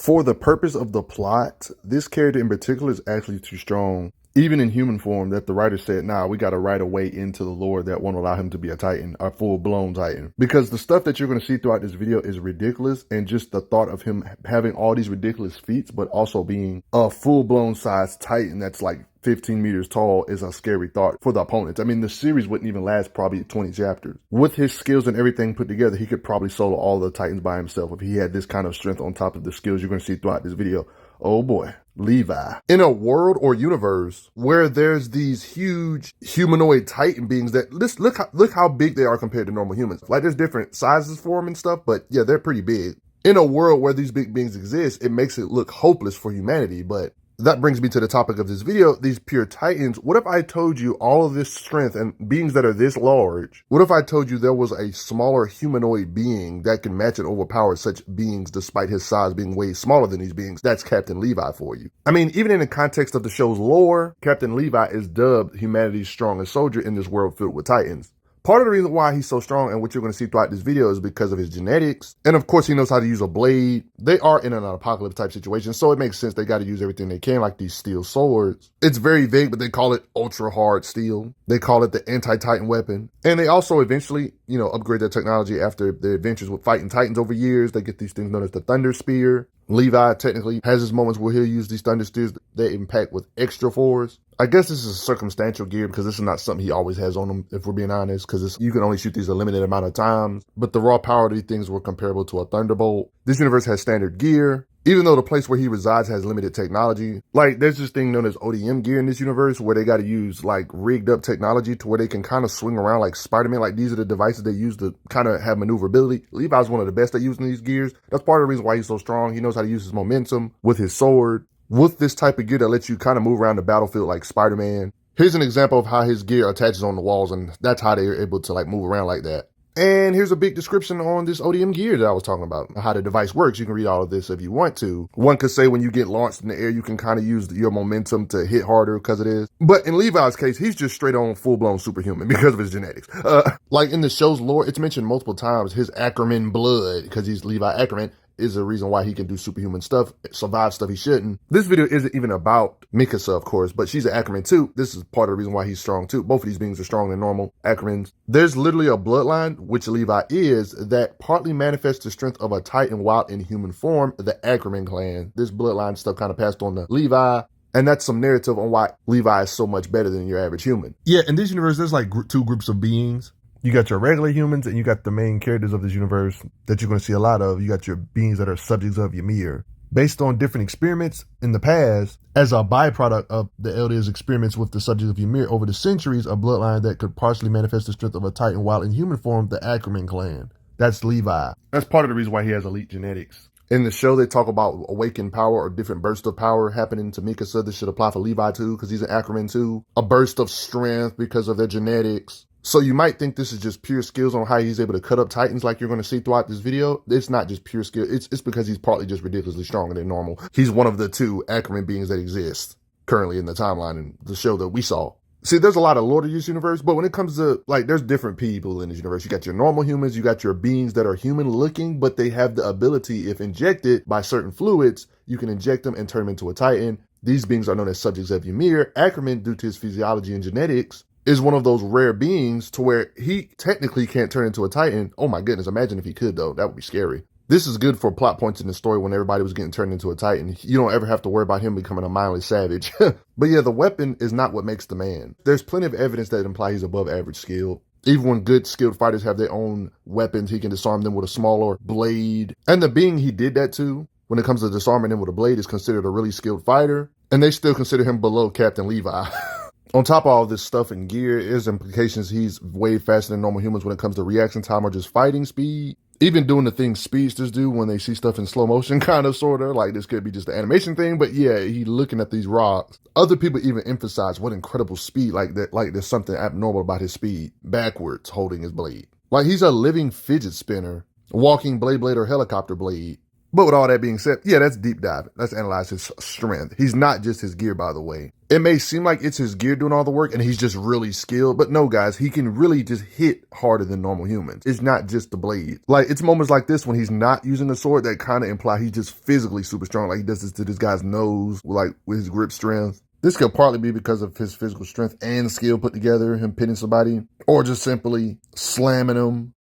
For the purpose of the plot, this character in particular is actually too strong, even in human form, that the writer said, nah, we got to write a way into the lore that won't allow him to be a Titan, a full-blown Titan. Because the stuff that you're going to see throughout this video is ridiculous, and just the thought of him having all these ridiculous feats, but also being a full-blown size Titan that's like 15 meters tall is a scary thought for the opponents. I mean, the series wouldn't even last probably 20 chapters. With his skills and everything put together, he could probably solo all the Titans by himself if he had this kind of strength on top of the skills you're going to see throughout this video. Oh boy, Levi. In a world or universe where there's these huge humanoid Titan beings that, look how big they are compared to normal humans. Like, there's different sizes for them and stuff, but yeah, they're pretty big. In a world where these big beings exist, it makes it look hopeless for humanity, but that brings me to the topic of this video, these pure Titans. What if I told you all of this strength and beings that are this large? What if I told you there was a smaller humanoid being that can match and overpower such beings despite his size being way smaller than these beings? That's Captain Levi for you. I mean, even in the context of the show's lore, Captain Levi is dubbed humanity's strongest soldier in this world filled with Titans. Part of the reason why he's so strong and what you're going to see throughout this video is because of his genetics. And of course, he knows how to use a blade. They are in an apocalypse type situation, so it makes sense they got to use everything they can, like these steel swords. It's very vague, but they call it ultra hard steel. They call it the anti-Titan weapon. And they also eventually, upgrade their technology after their adventures with fighting Titans over years. They get these things known as the Thunder Spear. Levi technically has his moments where he'll use these Thunder Spears that impact with extra force. I guess this is circumstantial gear because this is not something he always has on him, if we're being honest, because you can only shoot these a limited amount of times. But the raw power of these things were comparable to a Thunderbolt. This universe has standard gear. Even though the place where he resides has limited technology, like there's this thing known as ODM gear in this universe where they got to use like rigged up technology to where they can kind of swing around like Spider-Man. Like these are the devices they use to kind of have maneuverability. Levi's one of the best at using these gears. That's part of the reason why he's so strong. He knows how to use his momentum with his sword. With this type of gear that lets you kind of move around the battlefield like Spider-Man. Here's an example of how his gear attaches on the walls, and that's how they're able to like move around like that. And here's a big description on this ODM gear that I was talking about, how the device works. You can read all of this if you want to. One could say when you get launched in the air, you can kind of use your momentum to hit harder because it is. But in Levi's case, he's just straight on full-blown superhuman because of his genetics. Like in the show's lore, it's mentioned multiple times, his Ackerman blood, because he's Levi Ackerman, is a reason why he can do superhuman stuff, survive stuff he shouldn't. This video isn't even about Mikasa, of course, but she's an Ackerman too. This is part of the reason why he's strong too. Both of these beings are stronger than normal Ackermans. There's literally a bloodline, which Levi is, that partly manifests the strength of a Titan while in human form, the Ackerman clan. This bloodline stuff kind of passed on to Levi. And that's some narrative on why Levi is so much better than your average human. Yeah, in this universe, there's like two groups of beings. You got your regular humans and you got the main characters of this universe that you're going to see a lot of. You got your beings that are subjects of Ymir. Based on different experiments in the past, as a byproduct of the Elder's experiments with the subject of Ymir over the centuries, a bloodline that could partially manifest the strength of a Titan while in human form, the Ackerman clan. That's Levi. That's part of the reason why he has elite genetics. In the show, they talk about awakened power or different bursts of power happening to Mikasa. This should apply for Levi too, because he's an Ackerman too. A burst of strength because of their genetics. So you might think this is just pure skills on how he's able to cut up Titans like you're going to see throughout this video. It's not just pure skill. It's because he's partly just ridiculously stronger than normal. He's one of the two Ackerman beings that exist currently in the timeline in the show that we saw. See, there's a lot of lore to this universe, but when it comes to, like, there's different people in this universe. You got your normal humans, you got your beings that are human looking, but they have the ability, if injected by certain fluids, you can inject them and turn them into a Titan. These beings are known as subjects of Ymir. Ackerman, due to his physiology and genetics, is one of those rare beings to where he technically can't turn into a Titan. Oh my goodness, imagine if he could though. That would be scary. This is good for plot points in the story when everybody was getting turned into a Titan. You don't ever have to worry about him becoming a mindless savage. But yeah, the weapon is not what makes the man. There's plenty of evidence that imply he's above average skill. Even when good skilled fighters have their own weapons, he can disarm them with a smaller blade. And the being he did that to, when it comes to disarming them with a blade, is considered a really skilled fighter. And they still consider him below Captain Levi. On top of all this stuff and gear, there's implications he's way faster than normal humans when it comes to reaction time or just fighting speed. Even doing the things speedsters do when they see stuff in slow motion, kind of, sort of. Like, this could be just the animation thing, but yeah, he looking at these rocks. Other people even emphasize what incredible speed, like that, like there's something abnormal about his speed, backwards holding his blade. Like, he's a living fidget spinner, walking blade or helicopter blade. But with all that being said, yeah, that's deep diving. Let's analyze his strength. He's not just his gear, by the way. It may seem like it's his gear doing all the work and he's just really skilled, but no, guys, he can really just hit harder than normal humans. It's not just the blade. Like, it's moments like this when he's not using a sword that kind of imply he's just physically super strong. Like, he does this to this guy's nose, like, with his grip strength. This could partly be because of his physical strength and skill put together, him pinning somebody, or just simply slamming him.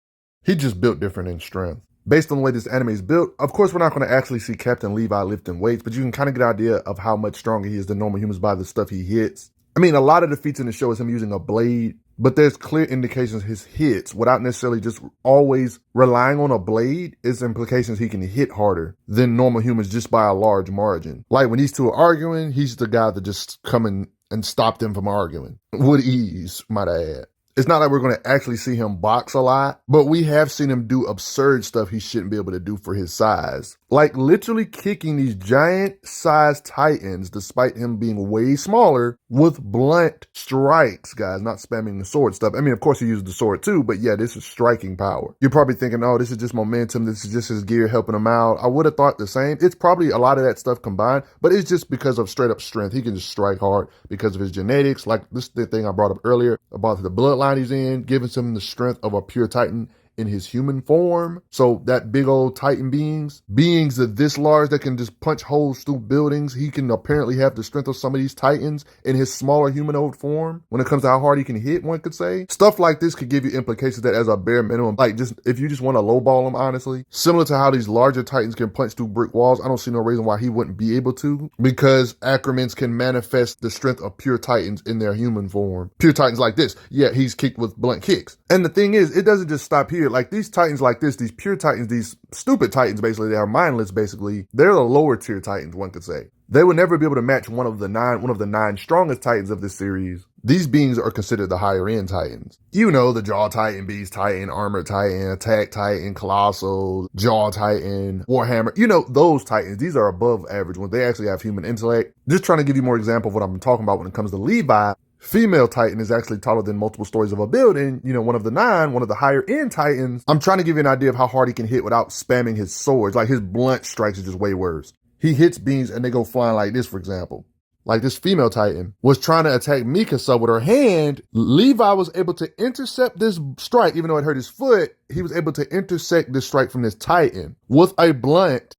He just built different in strength. Based on the way this anime is built, of course, we're not going to actually see Captain Levi lifting weights, but you can kind of get an idea of how much stronger he is than normal humans by the stuff he hits. I mean, a lot of the feats in the show is him using a blade, but there's clear indications his hits, without necessarily just always relying on a blade, is implications he can hit harder than normal humans just by a large margin. Like when these two are arguing, he's the guy that just come in and stop them from arguing. With ease, might I add. It's not like we're going to actually see him box a lot, but we have seen him do absurd stuff he shouldn't be able to do for his size. Like literally kicking these giant-sized titans, despite him being way smaller, with blunt strikes, guys, not spamming the sword stuff. I mean, of course he used the sword too, but yeah, this is striking power. You're probably thinking, oh, this is just momentum, this is just his gear helping him out. I would have thought the same. It's probably a lot of that stuff combined, but it's just because of straight up strength. He can just strike hard because of his genetics. Like this is the thing I brought up earlier about the bloodline he's in, giving him the strength of a pure titan in his human form. So that big old titan beings that this large that can just punch holes through buildings, he can apparently have the strength of some of these titans in his smaller humanoid form when it comes to how hard he can hit, one could say. Stuff like this could give you implications that as a bare minimum, like just if you just want to lowball him, honestly, similar to how these larger titans can punch through brick walls, I don't see no reason why he wouldn't be able to, because Ackermans can manifest the strength of pure titans in their human form. Pure titans like this, yeah, he's kicked with blunt kicks. And the thing is, it doesn't just stop here. Like these titans like this, these pure titans, these stupid titans, basically, they are mindless, basically. They're the lower tier titans, one could say. They would never be able to match one of the nine strongest titans of this series. These beings are considered the higher end titans. You know, the jaw titan, beast titan, armor titan, attack titan, colossal, jaw titan, warhammer. You know, those titans, these are above average ones. They actually have human intellect. Just trying to give you more example of what I'm talking about when it comes to Levi. Female titan is actually taller than multiple stories of a building. You know, one of the higher end titans. I'm trying to give you an idea of how hard he can hit without spamming his swords. Like his blunt strikes is just way worse. He hits beings and they go flying like this, for example. Like this female titan was trying to attack Mikasa with her hand. Levi was able to intercept this strike, even though it hurt his foot. He was able to intersect this strike from this titan with a blunt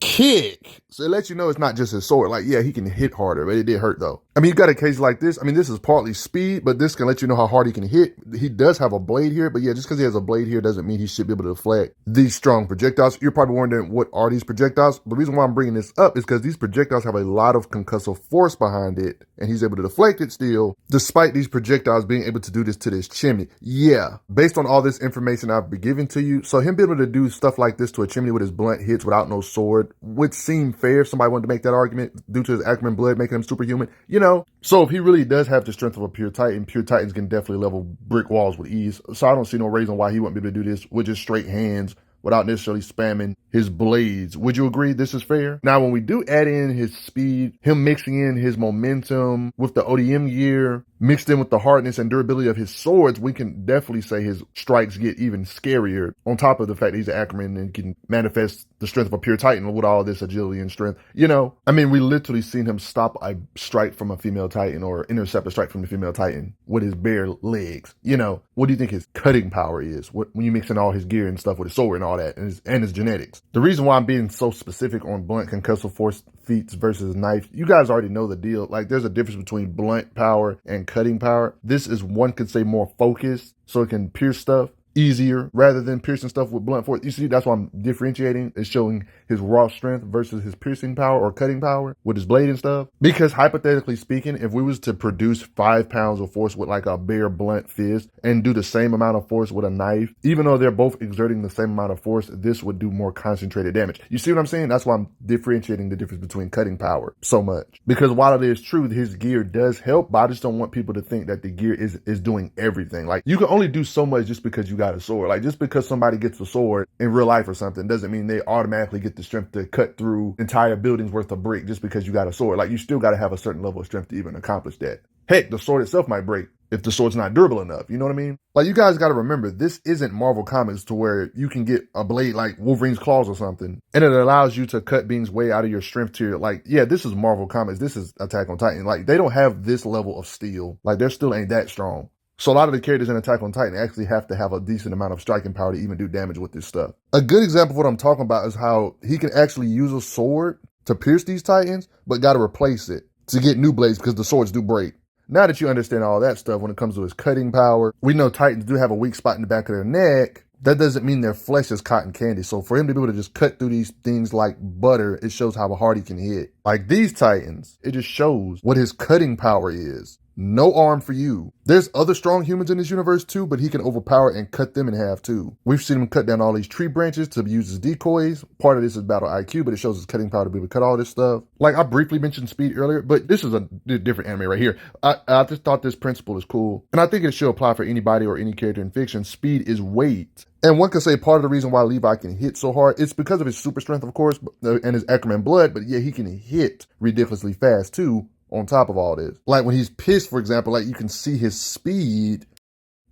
kick. So it lets you know it's not just his sword. Like, yeah, he can hit harder, but it did hurt though. I mean, you got a case like this. I mean, this is partly speed, but this can let you know how hard he can hit. He does have a blade here, but yeah, just because he has a blade here doesn't mean he should be able to deflect these strong projectiles. You're probably wondering, what are these projectiles? The reason why I'm bringing this up is because these projectiles have a lot of concussive force behind it, and he's able to deflect it still, despite these projectiles being able to do this to this chimney. Yeah, based on all this information I've been giving to you, so him being able to do stuff like this to a chimney with his blunt hits without no sword would seem fair if somebody wanted to make that argument due to his Ackerman blood making him superhuman, you know? So if he really does have the strength of a pure titan, pure titans can definitely level brick walls with ease. So I don't see no reason why he wouldn't be able to do this with just straight hands without necessarily spamming his blades. Would you agree this is fair? Now, when we do add in his speed, him mixing in his momentum with the ODM gear, mixed in with the hardness and durability of his swords, we can definitely say his strikes get even scarier, on top of the fact that he's an Ackerman and can manifest the strength of a pure titan with all this agility and strength. You know, I mean, we literally seen him stop a strike from a female titan or intercept a strike from the female titan with his bare legs. You know, what do you think his cutting power is when you mix in all his gear and stuff with his sword and all that, and his genetics? The reason why I'm being so specific on blunt concussive force feats versus knife, you guys already know the deal. Like, there's a difference between blunt power and cutting power. This is, one could say, more focused, so it can pierce stuff easier rather than piercing stuff with blunt force. You see, that's why I'm differentiating and showing his raw strength versus his piercing power or cutting power with his blade and stuff. Because hypothetically speaking, if we was to produce 5 pounds of force with like a bare blunt fist and do the same amount of force with a knife, even though they're both exerting the same amount of force, this would do more concentrated damage. You see what I'm saying? That's why I'm differentiating the difference between cutting power so much. Because while it is true, his gear does help, but I just don't want people to think that the gear is doing everything. Like, you can only do so much just because you got a sword. Like, just because somebody gets a sword in real life or something doesn't mean they automatically get the strength to cut through entire buildings worth of brick just because you got a sword. Like, you still got to have a certain level of strength to even accomplish that. Heck, the sword itself might break if the sword's not durable enough. You know what I mean? Like, you guys got to remember, this isn't Marvel Comics to where you can get a blade like Wolverine's claws or something, and it allows you to cut beings way out of your strength tier. Like, yeah, this is Marvel Comics. This is Attack on Titan. Like, they don't have this level of steel. Like, they still ain't that strong. So a lot of the characters in Attack on Titan actually have to have a decent amount of striking power to even do damage with this stuff. A good example of what I'm talking about is how he can actually use a sword to pierce these Titans, but got to replace it to get new blades because the swords do break. Now that you understand all that stuff when it comes to his cutting power, we know Titans do have a weak spot in the back of their neck. That doesn't mean their flesh is cotton candy. So for him to be able to just cut through these things like butter, it shows how hard he can hit. Like these Titans, it just shows what his cutting power is. No arm for you. There's other strong humans in this universe too, but he can overpower and cut them in half too. We've seen him cut down all these tree branches to use as decoys. Part of this is battle IQ, but it shows his cutting power to be able to cut all this stuff. Like I briefly mentioned Speed earlier, but this is a different anime right here. I just thought this principle is cool. And I think it should apply for anybody or any character in fiction. Speed is weight. And one could say part of the reason why Levi can hit so hard, it's because of his super strength, of course, and his Ackerman blood, but yeah, he can hit ridiculously fast too. On top of all this, like when he's pissed, for example, like you can see his speed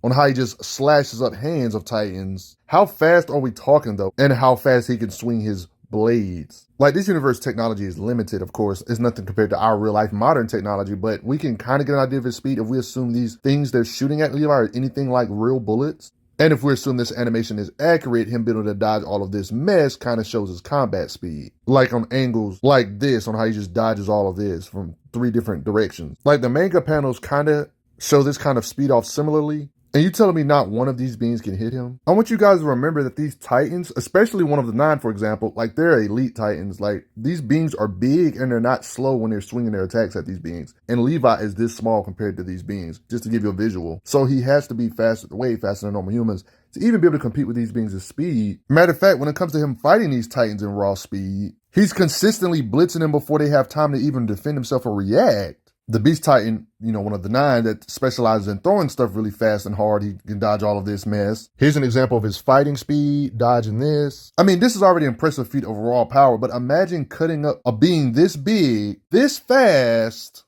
on how he just slashes up hands of Titans. How fast are we talking though? And how fast he can swing his blades. Like this universe technology is limited, of course. It's nothing compared to our real life modern technology, but we can kind of get an idea of his speed if we assume these things they're shooting at Levi are anything like real bullets. And if we assume this animation is accurate, him being able to dodge all of this mess kind of shows his combat speed. Like on angles like this, on how he just dodges all of this from 3 different directions. Like the manga panels kind of show this kind of speed off similarly. And you telling me not one of these beings can hit him? I want you guys to remember that these Titans, especially one of the 9, for example, like they're elite Titans. Like these beings are big and they're not slow when they're swinging their attacks at these beings. And Levi is this small compared to these beings, just to give you a visual. So he has to be faster, way faster than normal humans to even be able to compete with these beings' speed. Matter of fact, when it comes to him fighting these Titans in raw speed, he's consistently blitzing them before they have time to even defend himself or react. The Beast Titan, you know, one of the 9 that specializes in throwing stuff really fast and hard. He can dodge all of this mess. Here's an example of his fighting speed, dodging this. I mean, this is already an impressive feat of raw power, but imagine cutting up a being this big, this fast,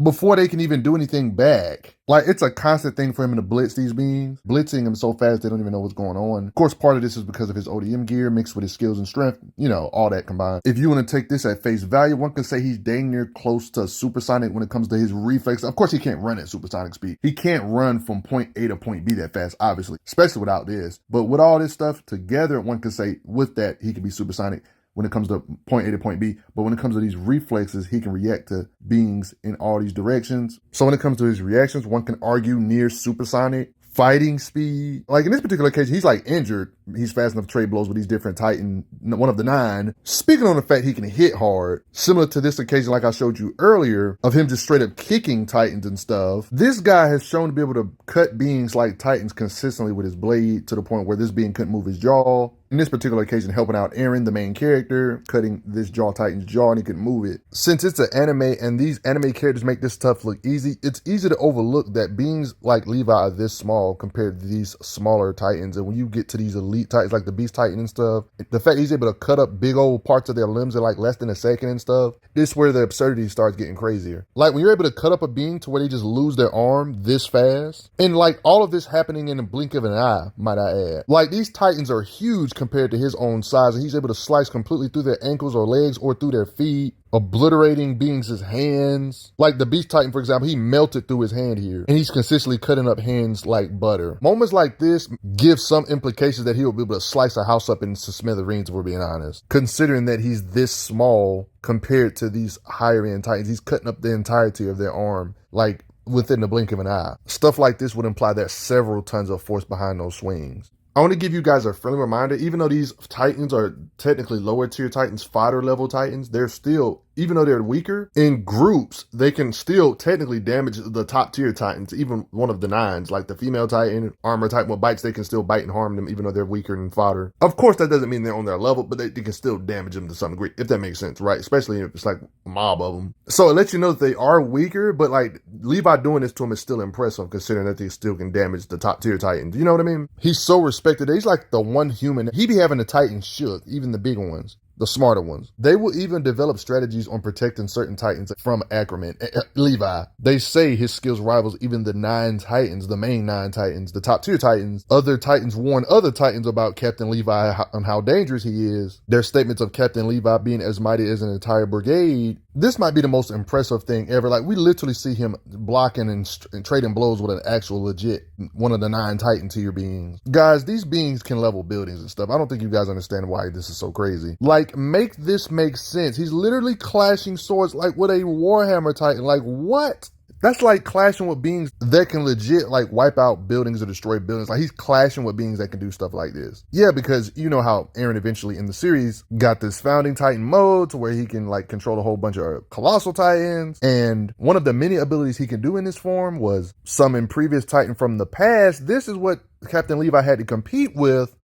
before they can even do anything back. Like, it's a constant thing for him to blitz these beings. Blitzing them so fast they don't even know what's going on. Of course, part of this is because of his ODM gear mixed with his skills and strength. You know, all that combined. If you want to take this at face value, one could say he's dang near close to supersonic when it comes to his reflex. Of course, he can't run at supersonic speed. He can't run from point A to point B that fast, obviously, especially without this. But with all this stuff together, one could say with that, he could be supersonic when it comes to point A to point B. But when it comes to these reflexes, he can react to beings in all these directions. So when it comes to his reactions, one can argue near supersonic fighting speed. Like in this particular case, he's like injured. He's fast enough to trade blows with these different Titan, one of the 9. Speaking on the fact he can hit hard, similar to this occasion like I showed you earlier, of him just straight up kicking Titans and stuff, this guy has shown to be able to cut beings like Titans consistently with his blade to the point where this being couldn't move his jaw. In this particular occasion, helping out Eren, the main character, cutting this Titan's jaw, and he couldn't move it. Since it's an anime and these anime characters make this stuff look easy, it's easy to overlook that beings like Levi are this small compared to these smaller Titans. And when you get to these elite Titans like the Beast Titan and stuff, the fact he's able to cut up big old parts of their limbs in like less than a second and stuff, this is where the absurdity starts getting crazier. Like when you're able to cut up a being to where they just lose their arm this fast, and like all of this happening in the blink of an eye, might I add. Like these Titans are huge compared to his own size, and he's able to slice completely through their ankles or legs or through their feet, obliterating beings' hands. Like the Beast Titan, for example, he melted through his hand here, and he's consistently cutting up hands like butter. Moments like this give some implications that he'll be able to slice a house up into smithereens, if we're being honest. Considering that he's this small compared to these higher end Titans, he's cutting up the entirety of their arm, like within the blink of an eye. Stuff like this would imply there's several tons of force behind those swings. I want to give you guys a friendly reminder, even though these Titans are technically lower tier Titans, fodder level Titans, they're still, even though they're weaker, in groups, they can still technically damage the top tier Titans, even one of the 9s, like the female Titan, armor Titan with bites, they can still bite and harm them, even though they're weaker than fodder. Of course, that doesn't mean they're on their level, but they can still damage them to some degree, if that makes sense, right? Especially if it's like a mob of them. So it lets you know that they are weaker, but like Levi doing this to them is still impressive, considering that they still can damage the top tier Titans. You know what I mean? He's so respected. He's like the one human. He be having the Titans shook, even the big ones. the smarter ones. They will even develop strategies on protecting certain Titans from Ackerman. Levi. They say his skills rivals even the 9 Titans, the main 9 Titans, the top tier Titans. Other Titans warn other Titans about Captain Levi and how dangerous he is. Their statements of Captain Levi being as mighty as an entire brigade. This might be the most impressive thing ever. Like, we literally see him blocking and trading blows with an actual legit, one of the 9 Titan tier beings. Guys, these beings can level buildings and stuff. I don't think you guys understand why this is so crazy. Like, make this make sense. He's literally clashing swords like with a Warhammer Titan. Like, what? That's like clashing with beings that can legit like wipe out buildings or destroy buildings. Like, he's clashing with beings that can do stuff like this. Yeah, because you know how Eren eventually in the series got this founding Titan mode to where he can like control a whole bunch of colossal Titans. And one of the many abilities he can do in this form was summon previous Titan from the past. This is what Captain Levi had to compete with,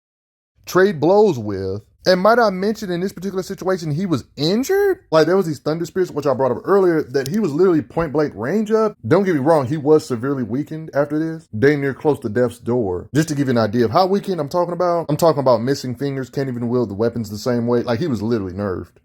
trade blows with. And might I mention, in this particular situation, he was injured? Like, there was these thunder spirits, which I brought up earlier, that he was literally point blank range up. Don't get me wrong, he was severely weakened after this. Dang near close to death's door. Just to give you an idea of how weakened I'm talking about missing fingers, can't even wield the weapons the same way. Like, he was literally nerfed.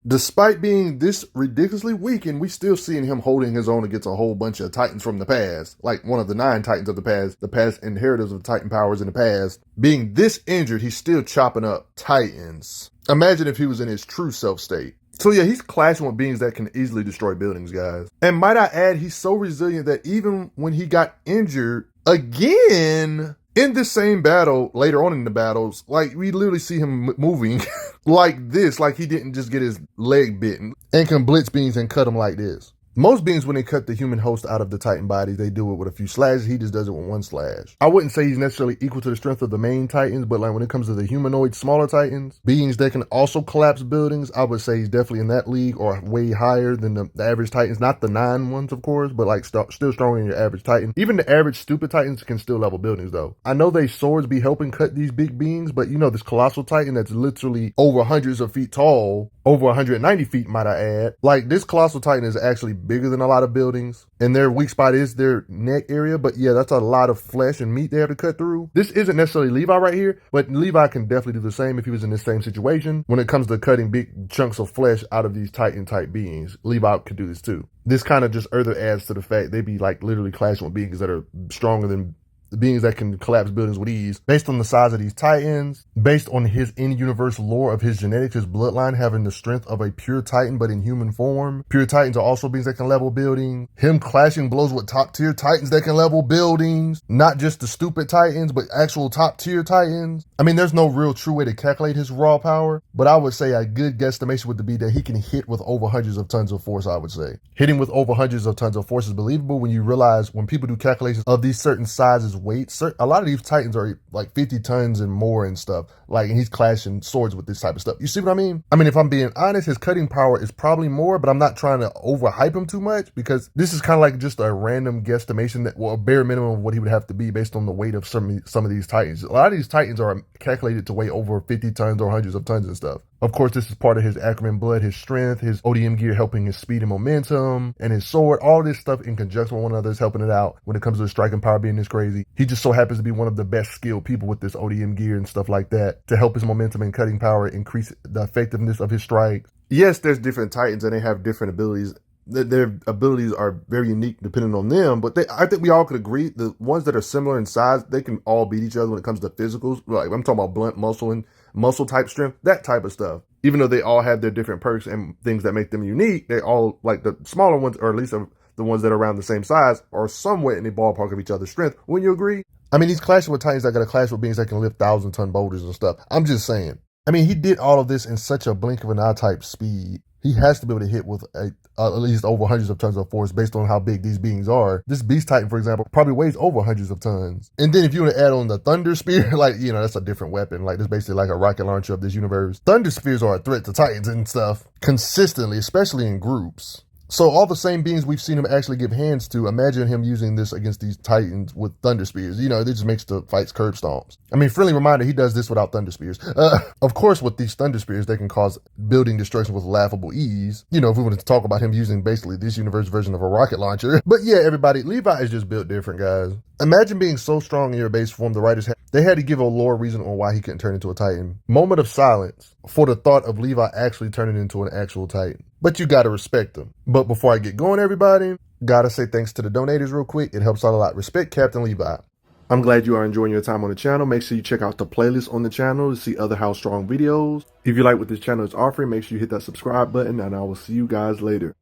Despite being this ridiculously weakened, we still seeing him holding his own against a whole bunch of Titans from the past, like one of the 9 Titans of the past inheritors of Titan powers in the past. Being this injured, he's still chopping up Titans. Imagine if he was in his true self state. So yeah, he's clashing with beings that can easily destroy buildings, guys. And might I add, he's so resilient that even when he got injured again, in this same battle, later on in the battles, like, we literally see him moving like this, like he didn't just get his leg bitten, and can blitz beings and cut them like this. Most beings, when they cut the human host out of the Titan body, they do it with a few slashes. He just does it with 1 slash. I wouldn't say he's necessarily equal to the strength of the main Titans, but like when it comes to the humanoid, smaller Titans, beings that can also collapse buildings, I would say he's definitely in that league or way higher than the average Titans. Not the 9 ones, of course, but like still stronger than your average Titan. Even the average stupid Titans can still level buildings, though. I know they swords be helping cut these big beings, but you know, this colossal Titan that's literally over hundreds of feet tall, over 190 feet, might I add. Like, this colossal Titan is actually bigger than a lot of buildings, and their weak spot is their neck area, but yeah, that's a lot of flesh and meat they have to cut through. This isn't necessarily Levi right here, but Levi can definitely do the same if he was in the same situation. When it comes to cutting big chunks of flesh out of these Titan type beings, Levi could do this too. This kind of just further adds to the fact they be like literally clashing with beings that are stronger than beings that can collapse buildings with ease. Based on the size of these Titans, based on his in-universe lore of his genetics, his bloodline having the strength of a pure Titan but in human form. Pure Titans are also beings that can level buildings. Him clashing blows with top-tier Titans that can level buildings. Not just the stupid Titans, but actual top-tier Titans. I mean, there's no real true way to calculate his raw power, but I would say a good guesstimation would be that he can hit with over hundreds of tons of force, I would say. Hitting with over hundreds of tons of force is believable when you realize when people do calculations of these certain sizes, weights, a lot of these Titans are like 50 tons and more and stuff. Like, and he's clashing swords with this type of stuff. You see what I mean? I mean, if I'm being honest, his cutting power is probably more, but I'm not trying to overhype him too much, because this is kind of like just a random guesstimation that, well, a bare minimum of what he would have to be based on the weight of some of these Titans. A lot of these Titans are calculated to weigh over 50 tons or hundreds of tons and stuff. Of course, this is part of his Ackerman blood, his strength, his ODM gear helping his speed and momentum, and his sword. All this stuff in conjunction with one another is helping it out when it comes to his striking power being this crazy. He just so happens to be one of the best skilled people with this ODM gear and stuff like that to help his momentum and cutting power increase the effectiveness of his strikes. Yes, there's different Titans and they have different abilities. Their abilities are very unique depending on them, but I think we all could agree the ones that are similar in size, they can all beat each other when it comes to physicals. Like, I'm talking about blunt muscle and muscle type strength, that type of stuff. Even though they all have their different perks and things that make them unique, they all, like the smaller ones, or at least the ones that are around the same size, are somewhat in the ballpark of each other's strength. Wouldn't you agree? I mean, he's clashing with Titans that got to clash with beings that can lift 1,000-ton boulders and stuff. I'm just saying. I mean, he did all of this in such a blink of an eye type speed. He has to be able to hit with at least over hundreds of tons of force based on how big these beings are. This Beast Titan, for example, probably weighs over hundreds of tons. And then if you want to add on the Thunder Spear, like, you know, that's a different weapon. Like, that's basically like a rocket launcher of this universe. Thunder Spears are a threat to Titans and stuff consistently, especially in groups. So all the same beings we've seen him actually give hands to, imagine him using this against these titans with thunder spears. You know, it just makes the fights curb stomps. I mean, friendly reminder, he does this without thunder spears. Of course, with these thunder spears, they can cause building destruction with laughable ease. You know, if we wanted to talk about him using basically this universe version of a rocket launcher. But yeah, everybody, Levi is just built different, guys. Imagine being so strong in your base form, the writers they had to give a lore reason on why he couldn't turn into a titan. Moment of silence for the thought of Levi actually turning into an actual titan. But you gotta respect him. But before I get going, everybody, gotta say thanks to the donators real quick. It helps out a lot. Respect Captain Levi. I'm glad you are enjoying your time on the channel. Make sure you check out the playlist on the channel to see other How Strong videos. If you like what this channel is offering, make sure you hit that subscribe button, and I will see you guys later.